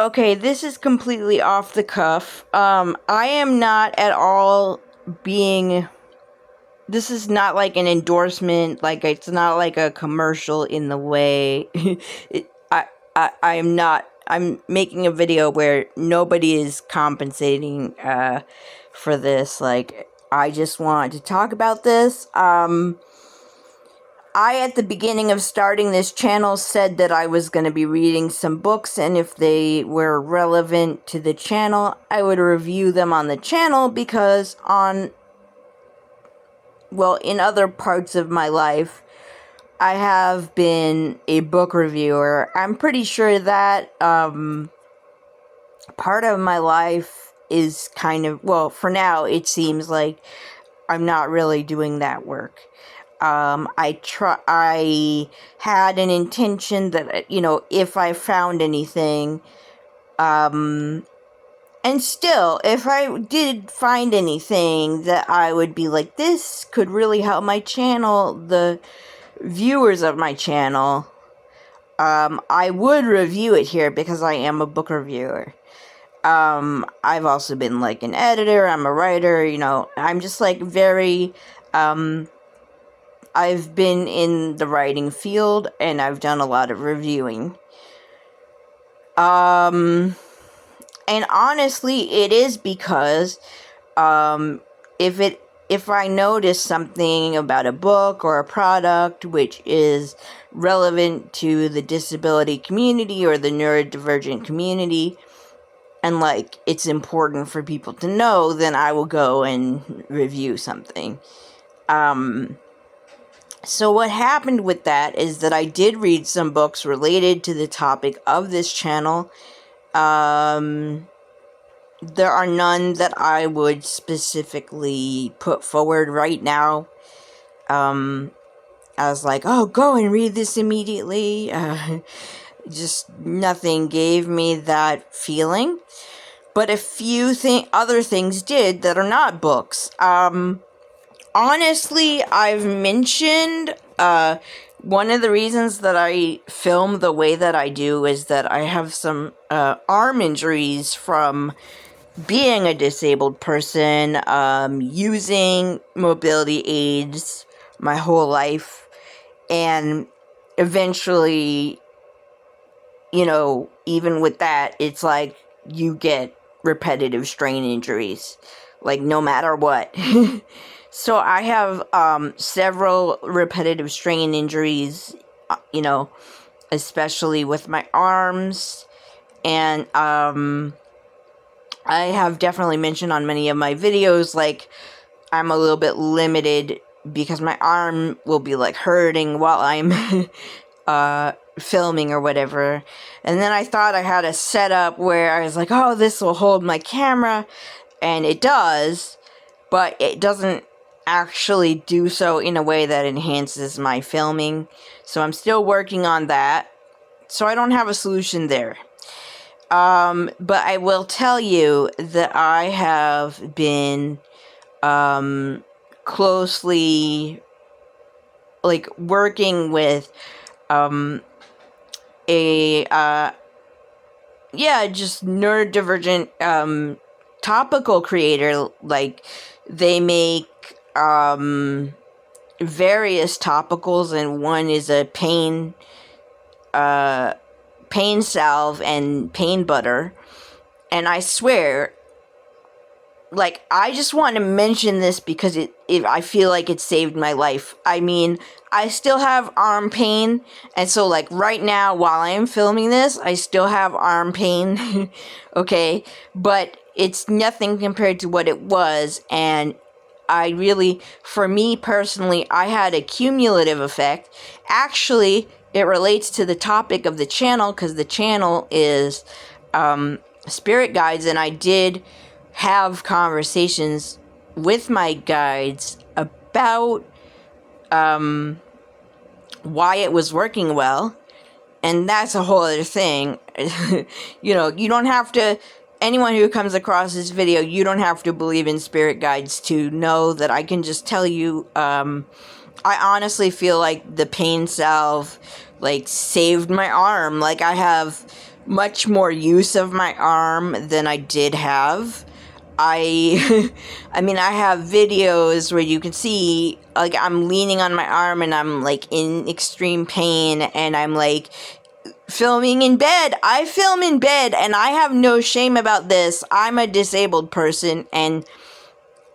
Okay, this is completely off the cuff. I am not at all being... This is not like an endorsement, like it's not like a commercial in the way. I'm not... I'm making a video where nobody is compensating, for this. Like, I just want to talk about this. I, at the beginning of starting this channel, said that I was going to be reading some books, and if they were relevant to the channel, I would review them on the channel, because in other parts of my life, I have been a book reviewer. I'm pretty sure that, part of my life is kind of, for now, it seems like I'm not really doing that work. I had an intention that, if I found anything, and still, if I did find anything that I would be like, this could really help my channel, the viewers of my channel, I would review it here because I am a book reviewer. I've also been like an editor, I'm a writer, I'm just like very, I've been in the writing field, and I've done a lot of reviewing. And honestly, it is because, if I notice something about a book or a product which is relevant to the disability community or the neurodivergent community, and like, it's important for people to know, then I will go and review something. So what happened with that is that I did read some books related to the topic of this channel. There are none that I would specifically put forward right now. I was like, oh, go and read this immediately. Just nothing gave me that feeling. But a few other things did that are not books. Honestly, I've mentioned, one of the reasons that I film the way that I do is that I have some, arm injuries from being a disabled person, using mobility aids my whole life, and eventually, even with that, it's like, you get repetitive strain injuries, like, no matter what. So I have, several repetitive strain injuries, especially with my arms, and, I have definitely mentioned on many of my videos, like, I'm a little bit limited because my arm will be, like, hurting while I'm, filming or whatever. And then I thought I had a setup where I was like, oh, this will hold my camera, and it does, but it doesn't actually do so in a way that enhances my filming. So I'm still working on that. So I don't have a solution there. But I will tell you that I have been, closely, like, working with, just neurodivergent, topical creator. Like, they make, various topicals, and one is a pain salve and pain butter. And I swear, like, I just want to mention this because I feel like it saved my life. I mean, I still have arm pain, and so, like, right now, while I am filming this, I still have arm pain, okay? But it's nothing compared to what it was, and I really, for me personally, I had a cumulative effect. Actually, it relates to the topic of the channel, because the channel is, spirit guides, and I did have conversations with my guides about, why it was working well, and that's a whole other thing. You don't have to, anyone who comes across this video, you don't have to believe in spirit guides to know that I can just tell you, I honestly feel like the pain salve, like, saved my arm. Like, I have much more use of my arm than I did have. I mean, I have videos where you can see, like, I'm leaning on my arm and I'm, like, in extreme pain, and I'm, like, filming in bed. I film in bed, and I have no shame about this. I'm a disabled person, and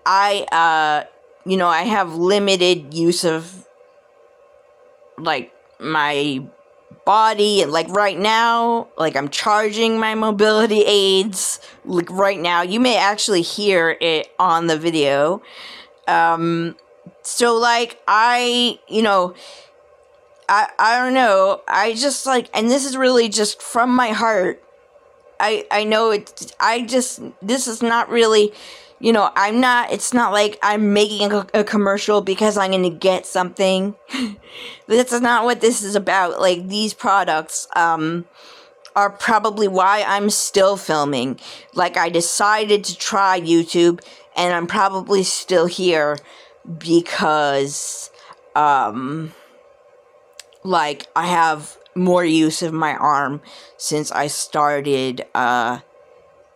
I have limited use of, like, my body, and, like, right now, like, I'm charging my mobility aids, like, right now. You may actually hear it on the video. So, like, I don't know, I just, like, and this is really just from my heart. I know this is not really, it's not like I'm making a commercial because I'm gonna get something. That's not what this is about. Like, these products, are probably why I'm still filming. Like, I decided to try YouTube, and I'm probably still here because, like, I have more use of my arm since I started,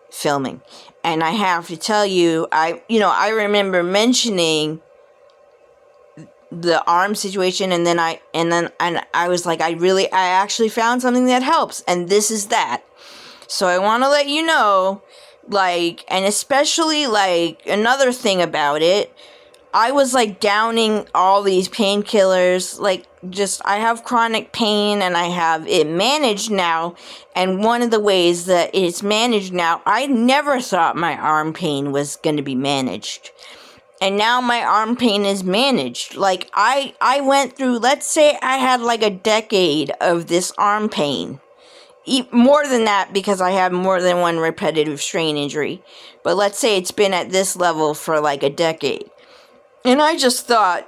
filming. And I have to tell you, I remember mentioning the arm situation, and then I was like, I actually found something that helps, and this is that. So I want to let you know, like, and especially, like, another thing about it, I was, like, downing all these painkillers, like, just, I have chronic pain, and I have it managed now, and one of the ways that it's managed now, I never thought my arm pain was going to be managed. And now my arm pain is managed. Like, I went through, let's say I had, like, a decade of this arm pain. More than that, because I have more than one repetitive strain injury. But let's say it's been at this level for, like, a decade. And I just thought,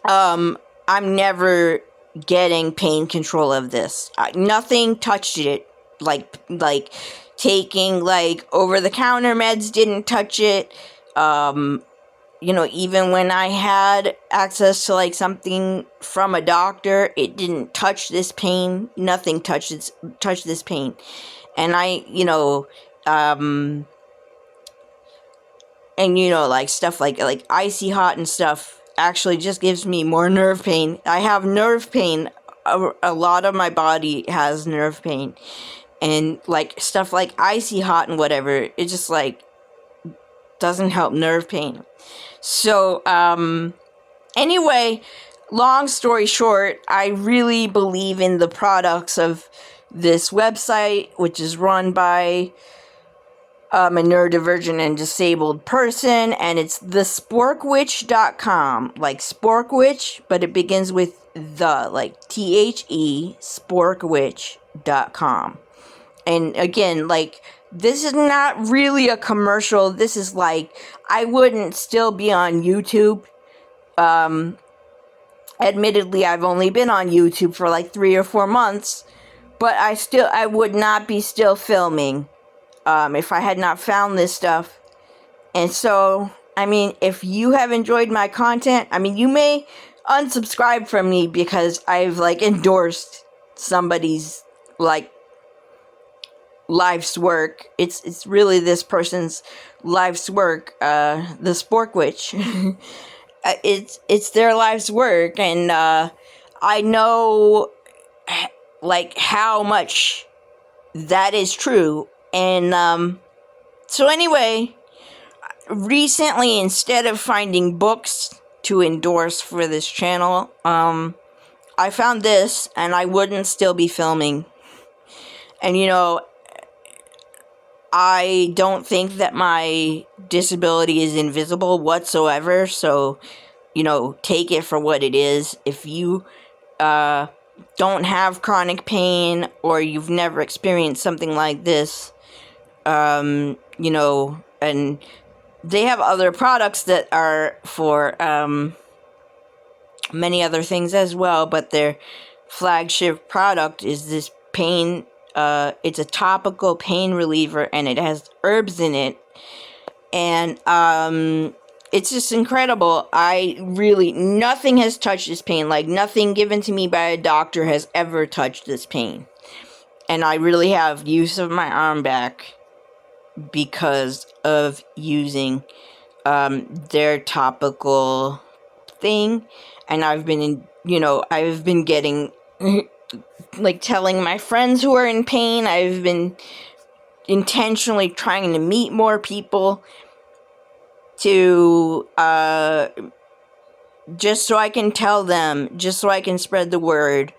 I'm never getting pain control of this. Nothing touched it. Like taking, like, over-the-counter meds didn't touch it. Even when I had access to, like, something from a doctor, it didn't touch this pain. Nothing touched this pain. And like, stuff like icy hot and stuff actually just gives me more nerve pain. I have nerve pain. A lot of my body has nerve pain. And, like, stuff like icy hot and whatever, it just, like, doesn't help nerve pain. So, anyway, long story short, I really believe in the products of this website, which is run by a neurodivergent and disabled person, and it's thesporkwitch.com, like Spork Witch, but it begins with the, like, THE, sporkwitch.com. And again, like, this is not really a commercial. This is, like, I wouldn't still be on YouTube. Admittedly, I've only been on YouTube for, like, 3 or 4 months, but I would not be still filming, if I had not found this stuff. And so, I mean, if you have enjoyed my content, I mean, you may unsubscribe from me because I've, like, endorsed somebody's, like, life's work. It's really this person's life's work, the Spork Witch. It's their life's work, and I know, like, how much that is true. And so anyway, recently, instead of finding books to endorse for this channel, I found this, and I wouldn't still be filming. And I don't think that my disability is invisible whatsoever, so, take it for what it is. If you don't have chronic pain, or you've never experienced something like this, and they have other products that are for many other things as well, but their flagship product is this pain. It's a topical pain reliever, and it has herbs in it, and it's just incredible. Nothing has touched this pain. Like, nothing given to me by a doctor has ever touched this pain. And I really have use of my arm back because of using their topical thing. And I've been I've been getting like telling my friends who are in pain. I've been intentionally trying to meet more people to just so I can tell them, just so I can spread the word.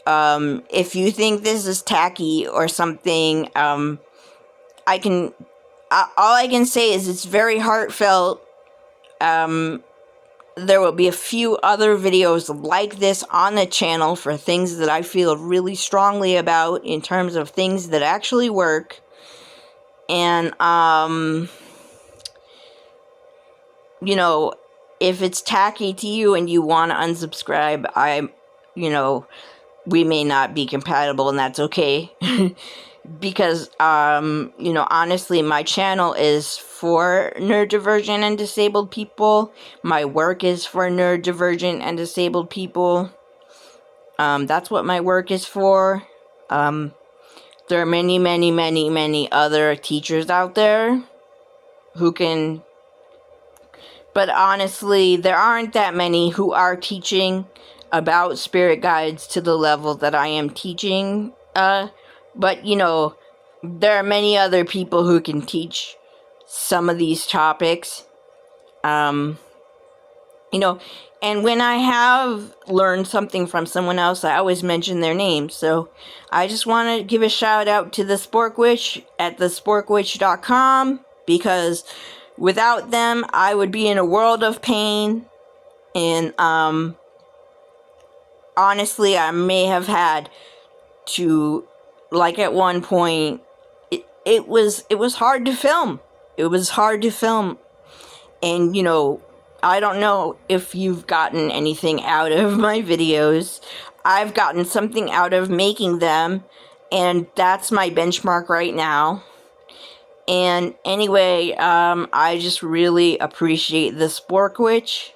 If you think this is tacky or something, all I can say is it's very heartfelt. There will be a few other videos like this on the channel for things that I feel really strongly about in terms of things that actually work. And, if it's tacky to you and you want to unsubscribe, we may not be compatible, and that's okay. Because, honestly, my channel is for neurodivergent and disabled people. My work is for neurodivergent and disabled people. That's what my work is for. There are many, many, many, many other teachers out there who can... But honestly, there aren't that many who are teaching about spirit guides to the level that I am teaching. But, there are many other people who can teach some of these topics. And when I have learned something from someone else, I always mention their name. So I just want to give a shout out to the Spork Witch at thesporkwitch.com, because without them, I would be in a world of pain. And honestly, I may have had to, like, at one point, it was hard to film. It was hard to film. And, I don't know if you've gotten anything out of my videos. I've gotten something out of making them, and that's my benchmark right now. And anyway, I just really appreciate the Spork Witch.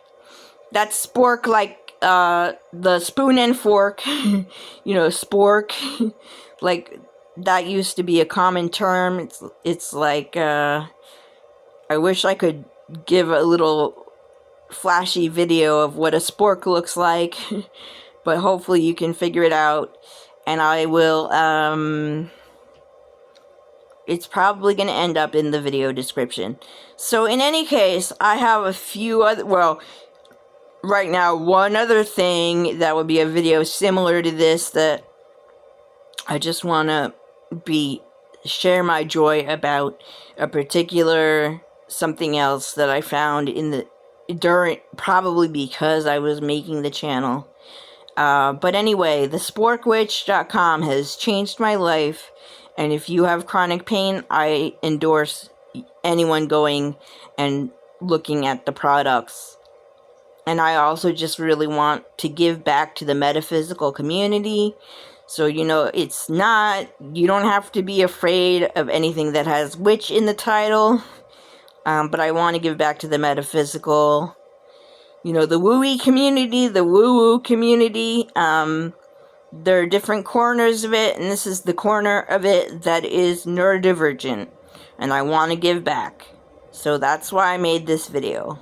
That's spork like the spoon and fork. Spork. Like, that used to be a common term. It's like, I wish I could give a little flashy video of what a spork looks like. But hopefully you can figure it out. And I will, it's probably going to end up in the video description. So in any case, I have a few other, right now, one other thing that would be a video similar to this that I just want to share my joy about a particular something else that I found probably because I was making the channel. But anyway, the sporkwitch.com has changed my life. And if you have chronic pain, I endorse anyone going and looking at the products. And I also just really want to give back to the metaphysical community. So, you don't have to be afraid of anything that has witch in the title. But I want to give back to the metaphysical, the woo-wee community, the woo-woo community. There are different corners of it, and this is the corner of it that is neurodivergent. And I want to give back. So that's why I made this video.